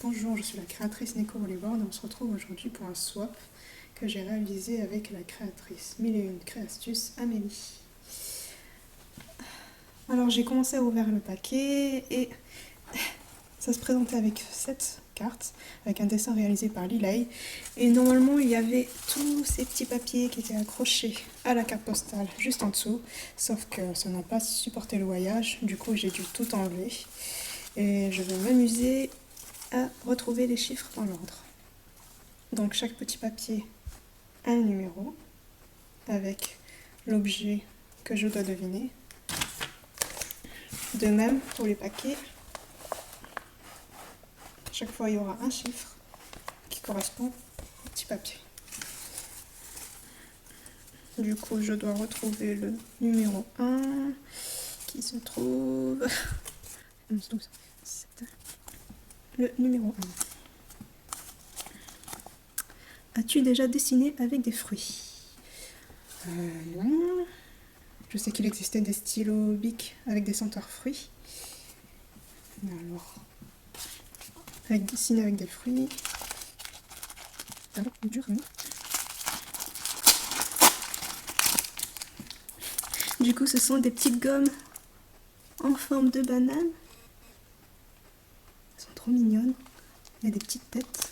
Bonjour, je suis la créatrice Neko Volleyball et on se retrouve aujourd'hui pour un swap que j'ai réalisé avec la créatrice 1001 Créastuces Amélie. Alors j'ai commencé à ouvrir le paquet et ça se présentait avec 7 cartes, avec un dessin réalisé par Lilay. Et normalement il y avait tous ces petits papiers qui étaient accrochés à la carte postale juste en dessous, sauf que ça n'a pas supporté le voyage, du coup j'ai dû tout enlever. Et je vais m'amuser à retrouver les chiffres dans l'ordre. Donc chaque petit papier a un numéro avec l'objet que je dois deviner. De même pour les paquets, chaque fois il y aura un chiffre qui correspond au petit papier. Du coup je dois retrouver le numéro 1 qui se trouve... Le numéro 1. As-tu déjà dessiné avec des fruits? Non. Je sais qu'il existait des stylos Bic avec des senteurs fruits. Alors, dessiner avec des fruits. Du coup, ce sont des petites gommes en forme de banane. Elles sont trop mignonnes. Il y a des petites têtes.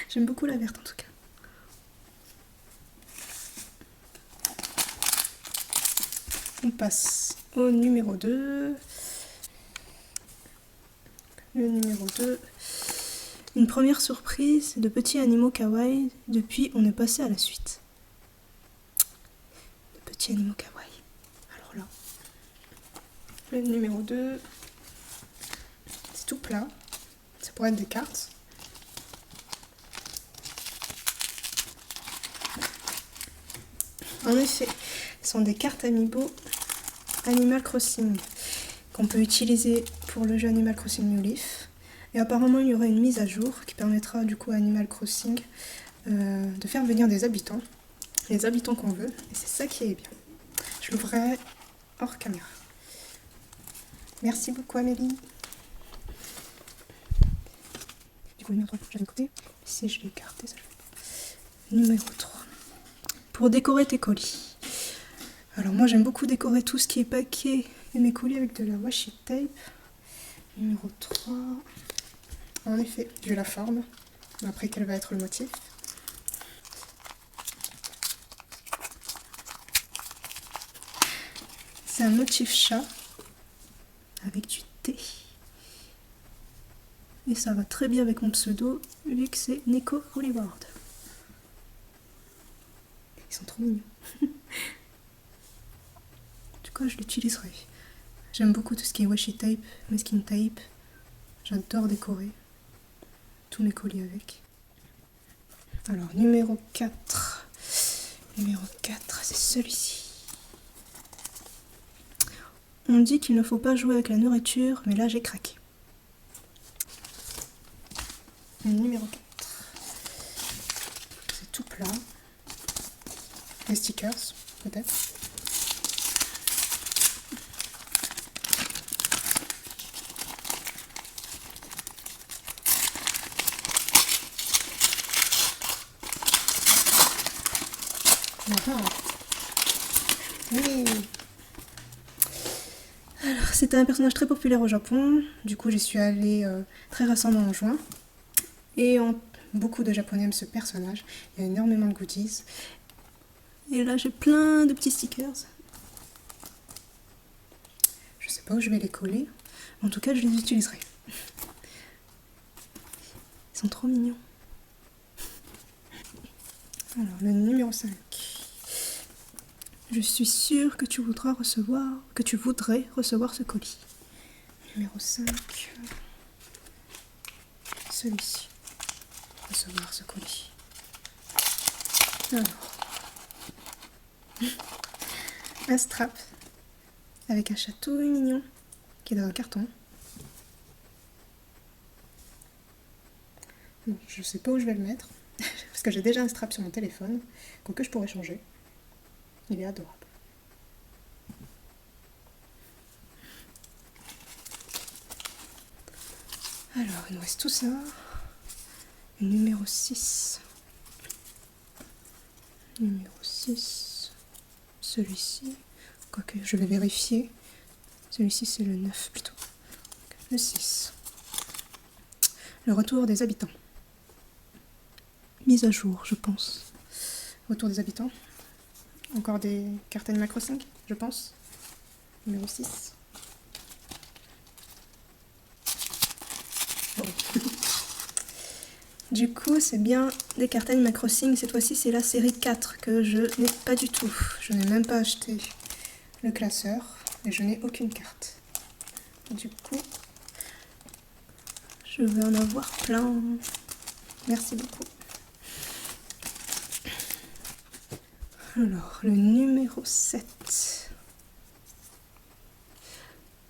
J'aime beaucoup la verte en tout cas. On passe au numéro 2. Le numéro 2. Une première surprise de petits animaux kawaii. Depuis, on est passé à la suite. De petits animaux kawaii. Alors là, le numéro 2, c'est tout plat. Ça pourrait être des cartes. En effet, ce sont des cartes Amiibo Animal Crossing qu'on peut utiliser pour le jeu Animal Crossing New Leaf. Et apparemment, il y aura une mise à jour qui permettra du coup à Animal Crossing de faire venir des habitants, les habitants qu'on veut. Et c'est ça qui est bien. Je l'ouvrirai hors caméra. Merci beaucoup Amélie. Du coup, numéro 3, j'avais écouté. Si je l'ai écarté, ça le fait pas. Numéro 3. Pour décorer tes colis. Alors moi j'aime beaucoup décorer tout ce qui est paquet et mes colis avec de la washi tape. Numéro 3. En effet, j'ai la forme. Après, quel va être le motif? C'est un motif chat avec du thé. Et ça va très bien avec mon pseudo, vu que c'est Neko Volleyball. Ils sont trop mignons. En tout cas, je l'utiliserai. J'aime beaucoup tout ce qui est washi tape, masking tape. J'adore décorer tous mes colis avec. Alors, numéro 4. Numéro 4, c'est celui-ci. On dit qu'il ne faut pas jouer avec la nourriture, mais là j'ai craqué. Numéro 4. C'est tout plat. Les stickers, peut-être. Oui. Alors, c'était un personnage très populaire au Japon. Du coup, j'y suis allée très récemment en juin. Et beaucoup de Japonais aiment ce personnage. Il y a énormément de goodies. Et là, j'ai plein de petits stickers. Je sais pas où je vais les coller. En tout cas, je les utiliserai. Ils sont trop mignons. Alors, le numéro 5. Je suis sûre que tu voudrais recevoir ce colis. Numéro 5. Celui-ci. Recevoir ce colis. Alors. Un strap. Avec un chat tout mignon. Qui est dans un carton. Bon, je sais pas où je vais le mettre. Parce que j'ai déjà un strap sur mon téléphone. Quoique je pourrais changer. Il est adorable. Alors, il nous reste tout ça. Le numéro 6. Numéro 6. Celui-ci. Quoique, je vais vérifier. Celui-ci, c'est le 9 plutôt. Le 6. Le retour des habitants. Mise à jour, je pense. Retour des habitants. Encore des cartes Animal Crossing, je pense. Numéro 6. Bon. Du coup, c'est bien des cartes Animal Crossing. Cette fois-ci, c'est la série 4 que je n'ai pas du tout. Je n'ai même pas acheté le classeur et je n'ai aucune carte. Du coup, je vais en avoir plein. Merci beaucoup. Alors, le numéro 7.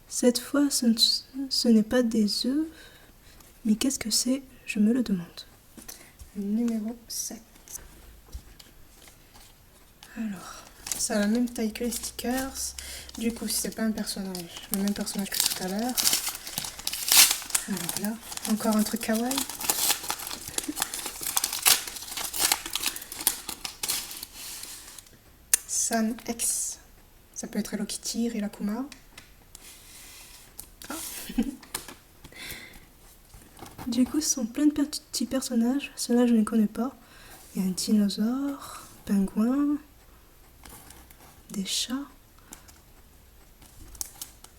Cette fois, ce n'est pas des œufs, mais qu'est-ce que c'est? Je me le demande. Le numéro 7. Alors, ça a la même taille que les stickers. Du coup, si c'est pas un personnage, le même personnage que tout à l'heure. Alors là, encore un truc kawaii. San X. Ça peut être Hello Kitty, Rilakkuma. Ah. Du coup, ce sont plein de petits personnages. Ceux-là, je ne les connais pas. Il y a un dinosaure, un pingouin, des chats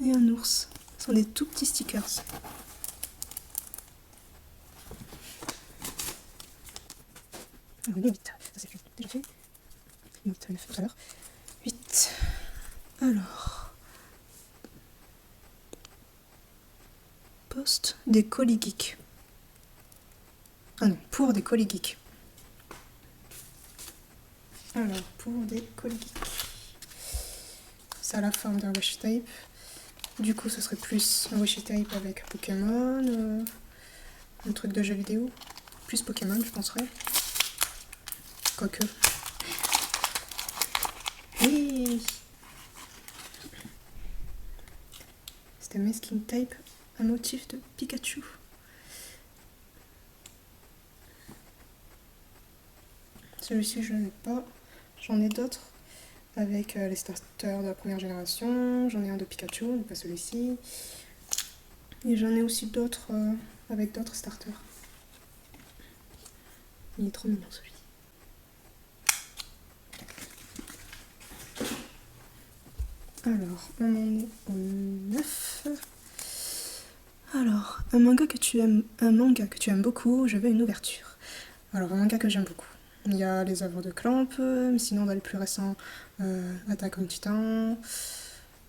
et un ours. Ce sont des tout petits stickers. Alors, 8, ça c'est fait. Déjà fait. 8, on l'a fait tout à l'heure. 8. Alors. Poste des colis geeks. Ah non, pour des colis geeks. Alors, pour des colis geeks. Ça a la forme d'un washi tape. Du coup, ce serait plus un washi tape avec Pokémon, un truc de jeu vidéo. Plus Pokémon, je penserais. Quoique. Oui. C'est un masking tape, un motif de Pikachu. Celui-ci, je n'en ai pas. J'en ai d'autres avec les starters de la première génération. J'en ai un de Pikachu, mais pas celui-ci. Et j'en ai aussi d'autres avec d'autres starters. Il est trop mignon celui-ci. Alors, on en est au 9. Alors, un manga que tu aimes beaucoup, je veux une ouverture. Alors, un manga que j'aime beaucoup. Il y a les œuvres de Clamp, mais sinon dans les plus récents, Attack on Titan.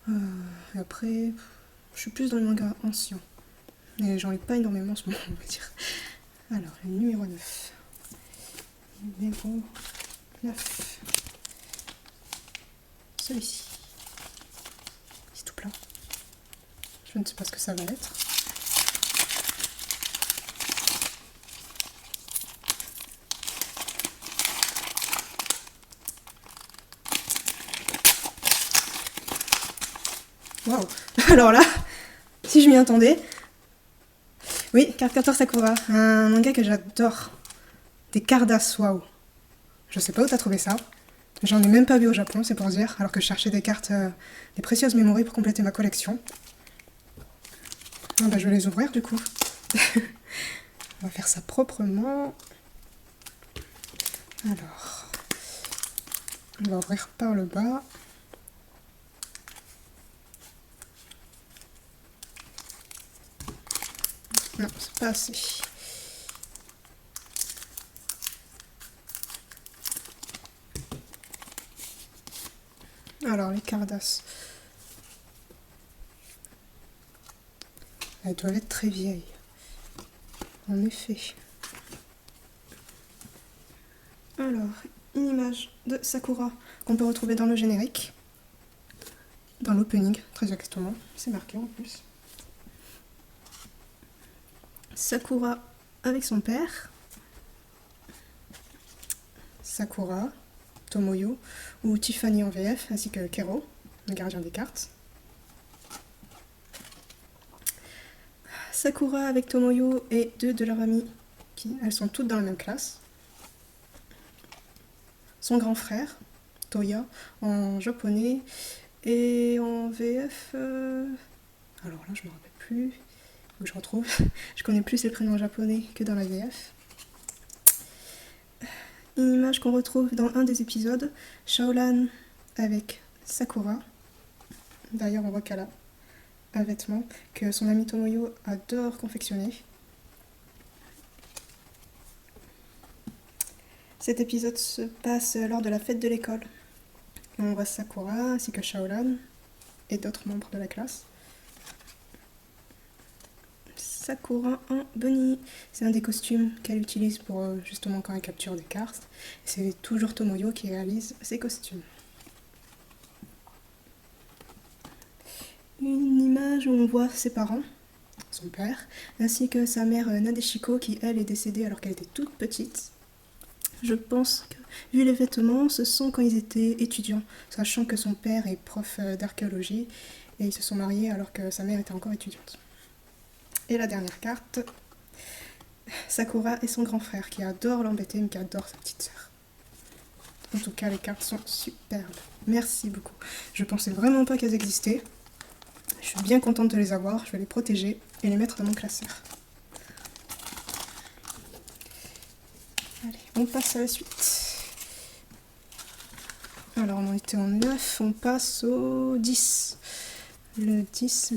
Et après, je suis plus dans les mangas anciens. Et j'en lis pas énormément en ce moment, on va dire. Alors, le numéro 9. Numéro 9. Celui-ci. C'est tout plat. Je ne sais pas ce que ça va être. Waouh. Alors là, si je m'y attendais. Oui, Card Captor Sakura, un manga que j'adore. Des Cardass, waouh. Je sais pas où t'as trouvé ça. J'en ai même pas vu au Japon, c'est pour dire, alors que je cherchais des cartes, des précieuses mémories pour compléter ma collection. Ah bah, je vais les ouvrir du coup. On va faire ça proprement. Alors, on va ouvrir par le bas. Non, c'est pas assez. Alors, les Cardass. Elles doivent être très vieilles. En effet. Alors, une image de Sakura qu'on peut retrouver dans le générique. Dans l'opening, très exactement. C'est marqué en plus. Sakura avec son père. Sakura, Tomoyo, ou Tiffany en VF, ainsi que Kero, le gardien des cartes. Sakura avec Tomoyo et 2 de leurs amis, elles sont toutes dans la même classe. Son grand frère, Toya, en japonais, et en VF... Alors là, je me rappelle plus, faut que je retrouve. Je connais plus les prénoms japonais que dans la VF. Une image qu'on retrouve dans un des épisodes, Shaolan avec Sakura. D'ailleurs, on voit qu'elle a un vêtement que son ami Tomoyo adore confectionner. Cet épisode se passe lors de la fête de l'école. On voit Sakura ainsi que Shaolan et d'autres membres de la classe. Sakura en bunny, c'est un des costumes qu'elle utilise pour justement quand elle capture des cartes. C'est toujours Tomoyo qui réalise ses costumes. Une image où on voit ses parents, son père, ainsi que sa mère Nadeshiko qui elle est décédée alors qu'elle était toute petite. Je pense que, vu les vêtements, ce sont quand ils étaient étudiants, sachant que son père est prof d'archéologie et ils se sont mariés alors que sa mère était encore étudiante. Et la dernière carte, Sakura et son grand frère qui adore l'embêter mais qui adore sa petite sœur. En tout cas, les cartes sont superbes. Merci beaucoup. Je pensais vraiment pas qu'elles existaient. Je suis bien contente de les avoir. Je vais les protéger et les mettre dans mon classeur. Allez, on passe à la suite. Alors, on en était en 9, on passe au 10. Le 10, ça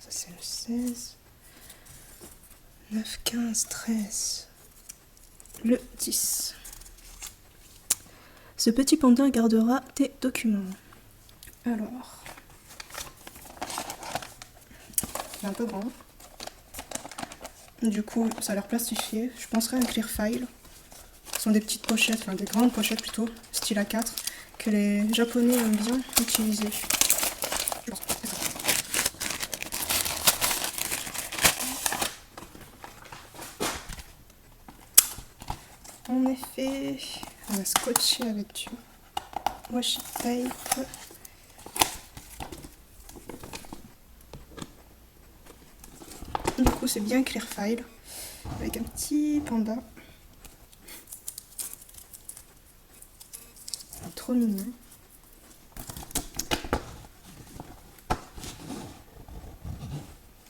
c'est le 16. 9, 15, 13. Le 10. Ce petit panda gardera tes documents. Alors, c'est un peu grand. Du coup, ça a l'air plastifié. Je penserais à un clear file. Ce sont des petites pochettes, enfin des grandes pochettes plutôt, style A4, que les Japonais aiment bien utiliser. En effet, on va scotcher avec du washi tape. Du coup, c'est bien clear file avec un petit panda. Trop mignon.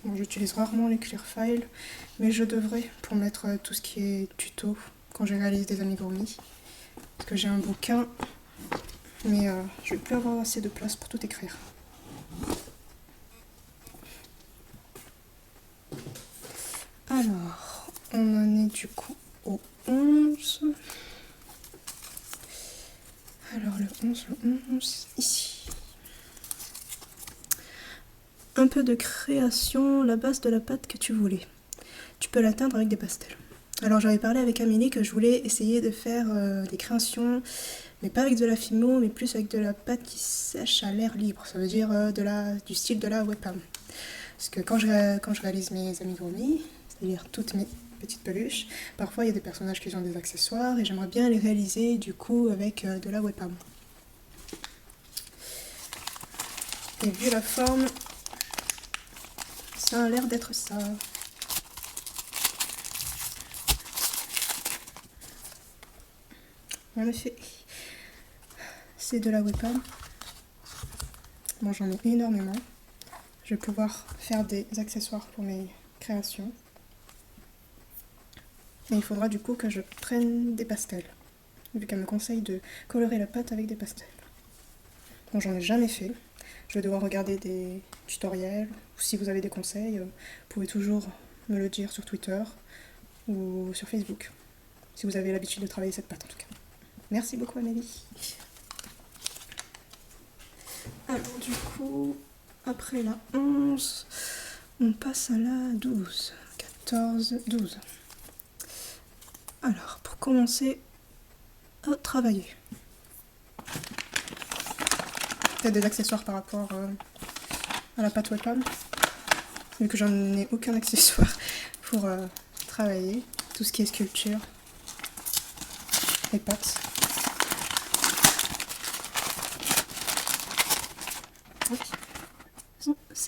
Bon, j'utilise rarement les clear files, mais je devrais pour mettre tout ce qui est tuto quand je réalise des amigurumi. Parce que j'ai un bouquin, mais je vais plus avoir assez de place pour tout écrire. Alors, on en est du coup au 11. Alors le 11, ici. Un peu de création, la base de la pâte que tu voulais. Tu peux l'atteindre avec des pastels. Alors j'avais parlé avec Amélie que je voulais essayer de faire des créations, mais pas avec de la Fimo, mais plus avec de la pâte qui sèche à l'air libre. Ça veut dire du style de la webcam. Parce que quand je réalise mes amigurumi, c'est-à-dire toutes mes petites peluches, parfois il y a des personnages qui ont des accessoires et j'aimerais bien les réaliser du coup avec de la webcam. Et vu la forme, ça a l'air d'être ça. En effet, c'est de la webcam. Bon, j'en ai énormément. Je vais pouvoir faire des accessoires pour mes créations. Et il faudra du coup que je prenne des pastels, vu qu'elle me conseille de colorer la pâte avec des pastels. Bon, j'en ai jamais fait. Je vais devoir regarder des tutoriels, ou si vous avez des conseils, vous pouvez toujours me le dire sur Twitter ou sur Facebook, si vous avez l'habitude de travailler cette pâte en tout cas. Merci beaucoup Amélie. Alors du coup, après la 11, on passe à la 12, 14, 12. Alors, pour commencer à travailler. Peut-être des accessoires par rapport à la pâte webcam, vu que j'en ai aucun accessoire pour travailler. Tout ce qui est sculpture, les pâtes.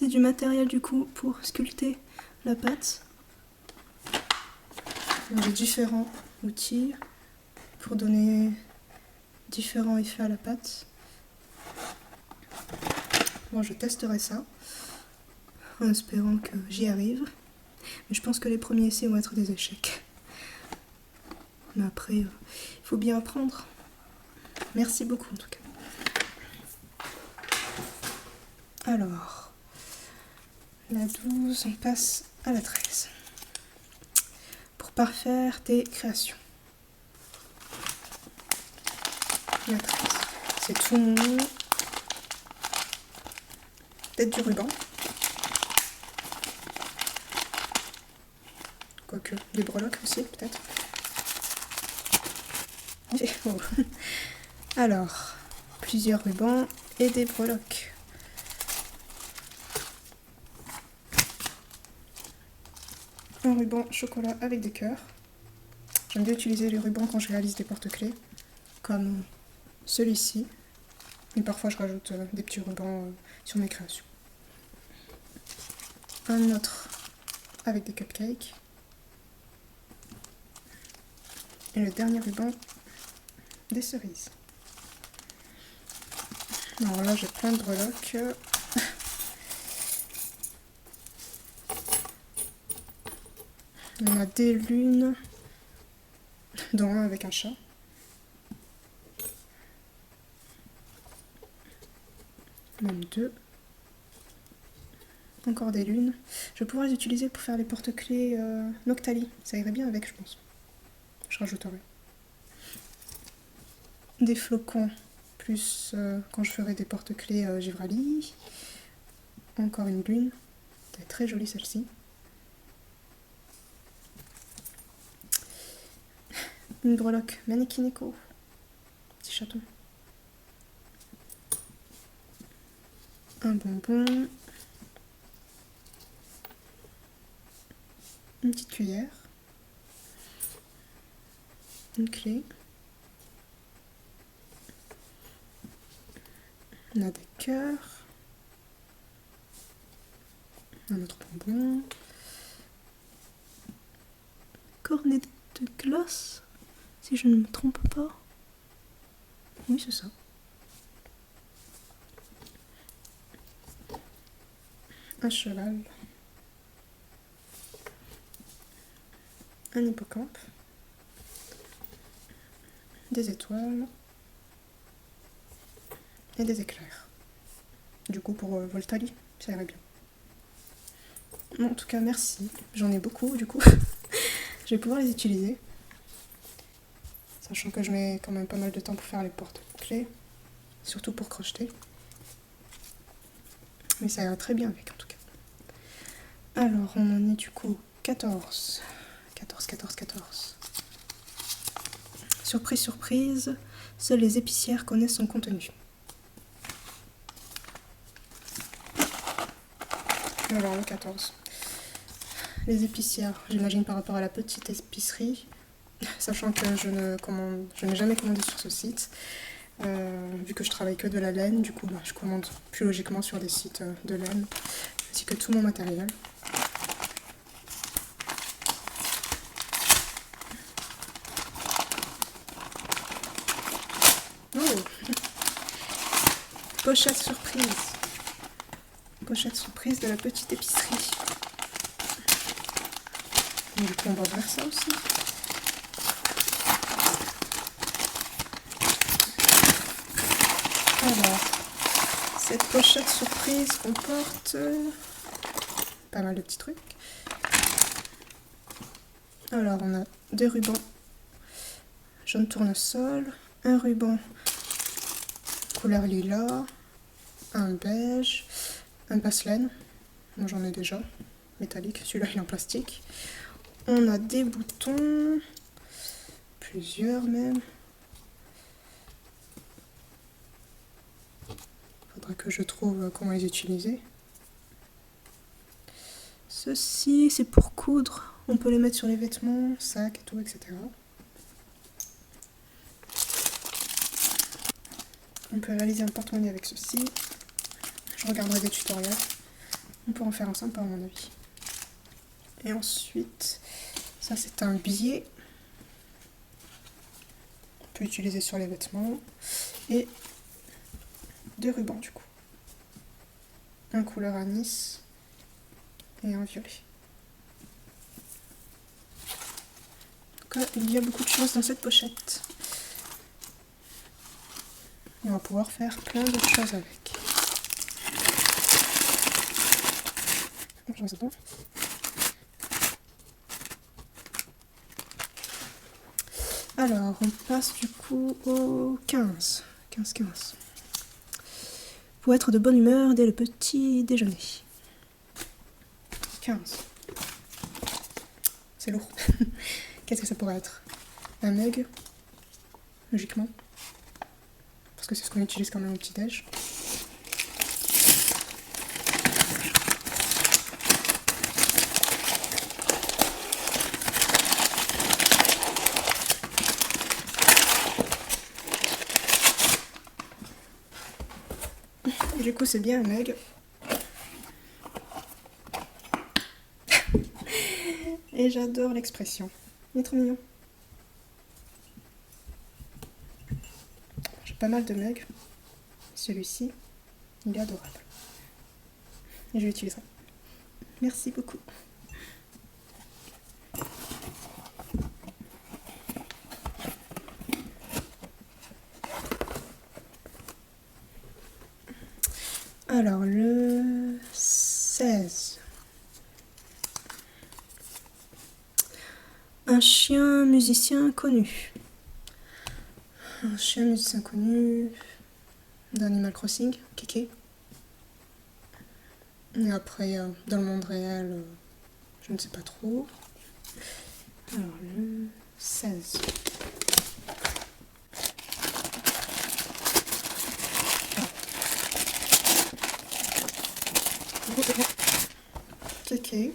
C'est du matériel du coup pour sculpter la pâte. J'ai différents outils pour donner différents effets à la pâte. Bon, je testerai ça en espérant que j'y arrive. Mais je pense que les premiers essais vont être des échecs. Mais après, il faut bien apprendre. Merci beaucoup en tout cas. Alors, la 12, on passe à la 13. Pour parfaire tes créations. La 13, c'est tout mou. Peut-être du ruban. Quoique, des breloques aussi, peut-être. Oh. Alors, plusieurs rubans et des breloques. Un ruban chocolat avec des cœurs. J'aime bien utiliser les rubans quand je réalise des porte-clés, comme celui-ci. Et parfois je rajoute des petits rubans sur mes créations. Un autre avec des cupcakes. Et le dernier ruban, des cerises. Alors là j'ai plein de breloques. On a des lunes, dont un avec un chat. Même deux. Encore des lunes. Je pourrais les utiliser pour faire les porte-clés Noctali. Ça irait bien avec, je pense. Je rajouterai. Des flocons, plus quand je ferai des porte-clés Givrali. Encore une lune. Elle est très jolie celle-ci. Une breloque Manekineko. Petit chaton. Un bonbon. Une petite cuillère. Une clé. On a des cœurs. Un autre bonbon. Cornet de glace, si je ne me trompe pas. Oui, c'est ça. Un cheval. Un hippocampe. Des étoiles. Et des éclairs. Du coup, pour Voltali, ça irait bien. Bon, en tout cas, merci. J'en ai beaucoup, du coup. Je vais pouvoir les utiliser. Sachant que je mets quand même pas mal de temps pour faire les porte-clés. Surtout pour crocheter. Mais ça ira très bien avec, en tout cas. Alors, on en est du coup 14. 14. Surprise, surprise. Seules les épicières connaissent son contenu. Alors, le 14. Les épicières, j'imagine par rapport à la petite épicerie, sachant que je n'ai jamais commandé sur ce site, vu que je travaille que de la laine, du coup je commande plus logiquement sur des sites de laine, ainsi que tout mon matériel. Oh, pochette surprise. Pochette surprise de la petite épicerie. Du coup, on va ouvrir ça aussi. Alors, cette pochette surprise comporte pas mal de petits trucs. Alors, on a des rubans jaune tournesol, un ruban couleur lilas, un beige, un passe-laine. Moi, j'en ai déjà, métallique. Celui-là, il est en plastique. On a des boutons, plusieurs même. Faudra que je trouve comment les utiliser. Ceci, c'est pour coudre. On peut les mettre sur les vêtements, sacs et tout, etc. On peut réaliser un porte-monnaie avec ceci. Je regarderai des tutoriels. On peut en faire un sympa à mon avis. Et ensuite, ça c'est un biais. On peut utiliser sur les vêtements. Et 2 rubans du coup. Un couleur anis et un violet. Donc, il y a beaucoup de choses dans cette pochette. Et on va pouvoir faire plein d'autres choses avec. Alors, on passe du coup au 15. 15. Pour être de bonne humeur dès le petit déjeuner. 15. C'est lourd. Qu'est-ce que ça pourrait être? Un mug, logiquement. Parce que c'est ce qu'on utilise quand même au petit-déj. Du coup, c'est bien un mug. Et j'adore l'expression. Il est trop mignon. J'ai pas mal de mugs. Celui-ci, il est adorable. Et je l'utiliserai. Merci beaucoup. Alors, le 16. Un chien musicien connu. Un chien musicien connu d'Animal Crossing, Kéké. Et après, dans le monde réel, je ne sais pas trop. Alors, le 16. Kéké.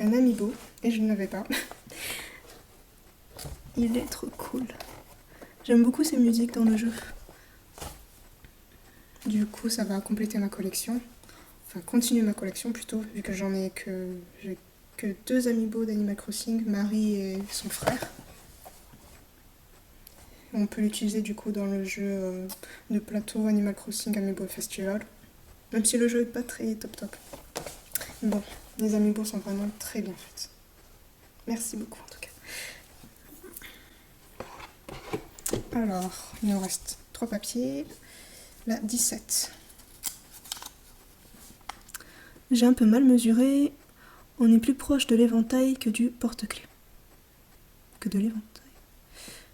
Un amiibo. Et je ne l'avais pas. Il est trop cool. J'aime beaucoup ces musiques dans le jeu. Du coup, ça va compléter ma collection. Enfin, continuer ma collection plutôt, vu que j'ai que 2 amiibo d'Animal Crossing, Marie et son frère. On peut l'utiliser du coup dans le jeu de plateau Animal Crossing Amiibo Festival. Même si le jeu est pas très top. Bon, les amiibo sont vraiment très bien faits. Merci beaucoup en tout cas. Alors, il nous reste 3 papiers. La 17. J'ai un peu mal mesuré. On est plus proche de l'éventail que du porte-clés. Que de l'éventail.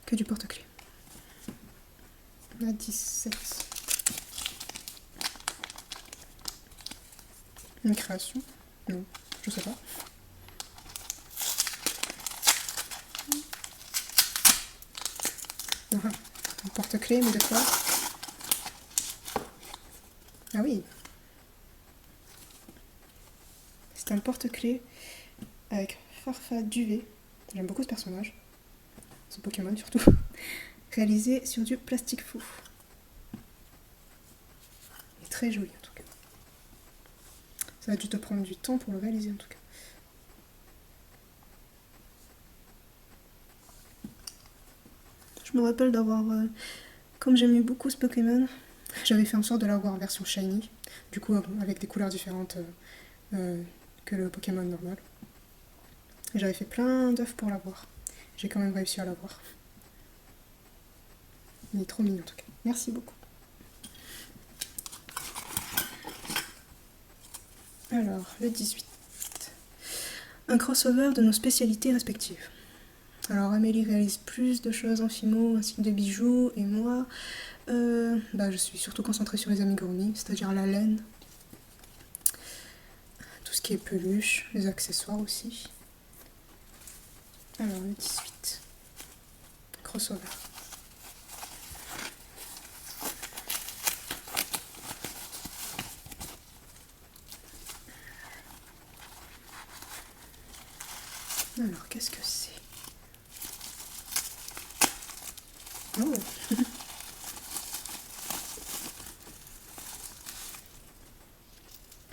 Que du porte-clés. La 17. Une création? Non, je sais pas. Un porte-clés, mais de quoi? Ah oui. C'est un porte-clés avec Farfa Duvet. J'aime beaucoup ce personnage. Ce Pokémon surtout. Réalisé sur du plastique fou. Il est très joli en tout cas. Ça a dû te prendre du temps pour le réaliser en tout cas. Je me rappelle d'avoir... comme j'aimais beaucoup ce Pokémon, j'avais fait en sorte de l'avoir en version shiny. Du coup avec des couleurs différentes que le Pokémon normal. Et j'avais fait plein d'œufs pour l'avoir. J'ai quand même réussi à l'avoir. Il est trop mignon en tout cas. Merci beaucoup. Alors, le 18. Un crossover de nos spécialités respectives. Alors, Amélie réalise plus de choses en fimo ainsi que de bijoux, et moi, je suis surtout concentrée sur les amigurumi, c'est-à-dire la laine, tout ce qui est peluche, les accessoires aussi. Alors, le 18. Crossover. Alors, qu'est-ce que c'est? Oh.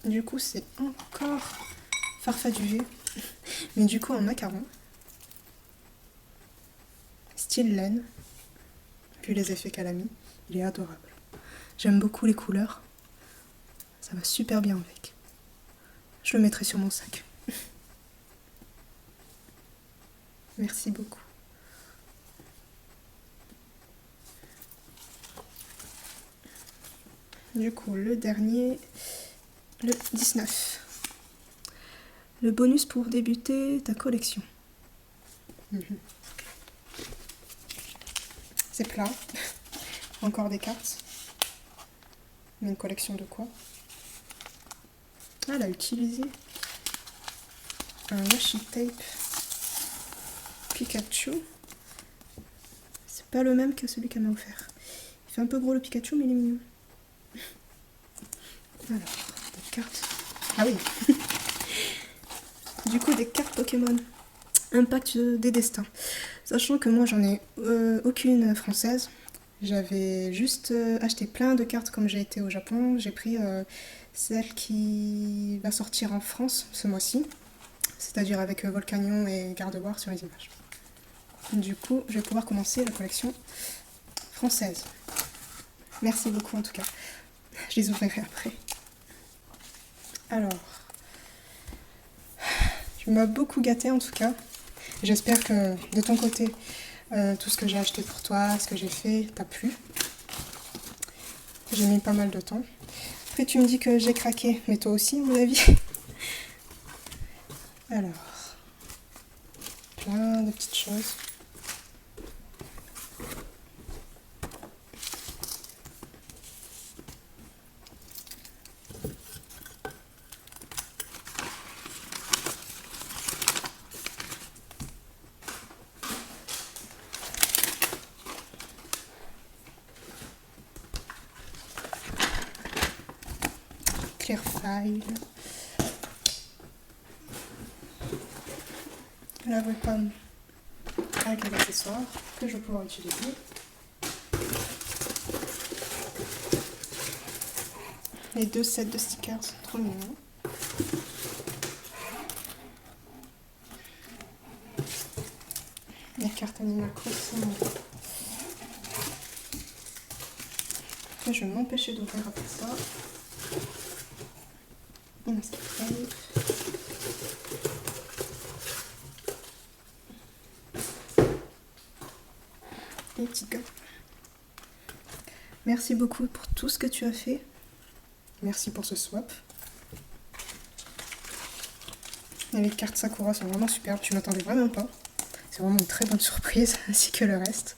Du coup, c'est encore Farfadugé, mais du coup en macaron. Style laine. Puis les effets qu'elle a mis, il est adorable. J'aime beaucoup les couleurs. Ça va super bien avec. Je le mettrai sur mon sac. Merci beaucoup. Du coup, le dernier, le 19. Le bonus pour débuter ta collection. C'est plat. Encore des cartes. Mais une collection de quoi? Ah, elle a utilisé un washi tape Pikachu. C'est pas le même que celui qu'elle m'a offert. Il fait un peu gros le Pikachu, mais il est mignon. Alors, des cartes. Ah oui. Du coup, des cartes Pokémon. Impact des destins. Sachant que moi, j'en ai aucune française. J'avais juste acheté plein de cartes comme j'ai été au Japon. J'ai pris celle qui va sortir en France ce mois-ci. C'est-à-dire avec Volcanion et Gardevoir sur les images. Du coup, je vais pouvoir commencer la collection française. Merci beaucoup en tout cas. Je les ouvrirai après. Alors, tu m'as beaucoup gâtée en tout cas. J'espère que de ton côté, tout ce que j'ai acheté pour toi, ce que j'ai fait, t'a plu. J'ai mis pas mal de temps. Après, tu me dis que j'ai craqué, mais toi aussi, à mon avis. Alors, plein de petites choses. Clear file. La vraie pomme avec les accessoires que je vais pouvoir utiliser. Les 2 sets de stickers, trop mignons. Les cartes Animal Crossing que je vais m'empêcher d'ouvrir après ça. Une masking tape. Et petite gomme. Merci beaucoup pour tout ce que tu as fait. Merci pour ce swap. Et les cartes Sakura sont vraiment superbes, tu m'attendais vraiment pas. C'est vraiment une très bonne surprise, ainsi que le reste.